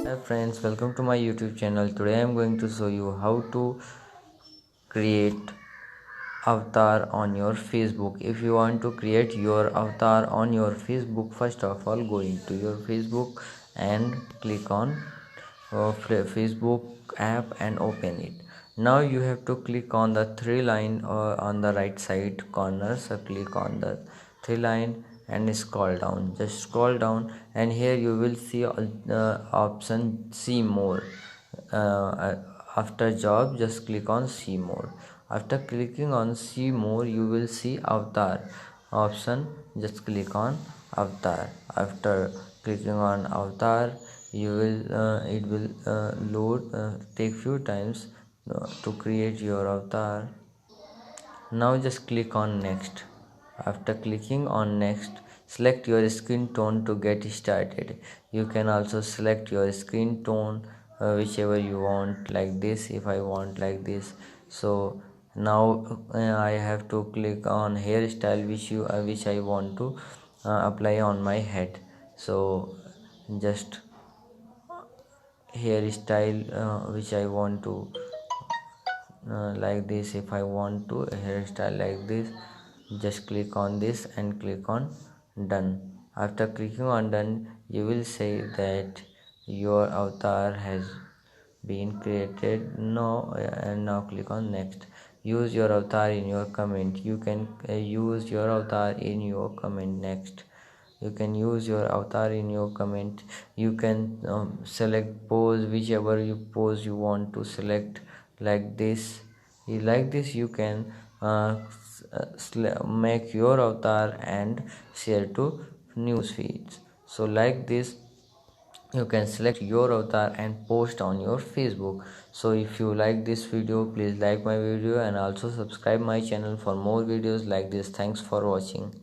Hi friends, welcome to my YouTube channel. Today I am going to show you how to create avatar on your Facebook. If you want to create your avatar on your Facebook, first of all go into your Facebook and click on Facebook app and open it. Now you have to click on the three line on the right side corner. So click on the three line and scroll down. Just scroll down and here you will see option see more. After job, just click on see more. After clicking on see more, you will see avatar option. Just click on avatar. After clicking on avatar, you will it will load take few times to create your avatar. Now just click on next. After clicking on next, select your skin tone to get started. You can also select your skin tone whichever you want, like this. If I want like this, so now I have to click on hairstyle which I want to apply on my head. So just hairstyle which I want to like this. If I want to hairstyle like this, just click on this and click on done. After clicking on done, you will say that your avatar has been created. No, and now click on next. Use your avatar in your comment. You can use your avatar in your comment. Next, you can use your avatar in your comment. You can select pose, whichever you pose you want to select, like this. Like this you can make your avatar and share to news feeds. So like this you can select your avatar and post on your Facebook. So if you like this video, please like my video and also subscribe my channel for more videos like this. Thanks for watching.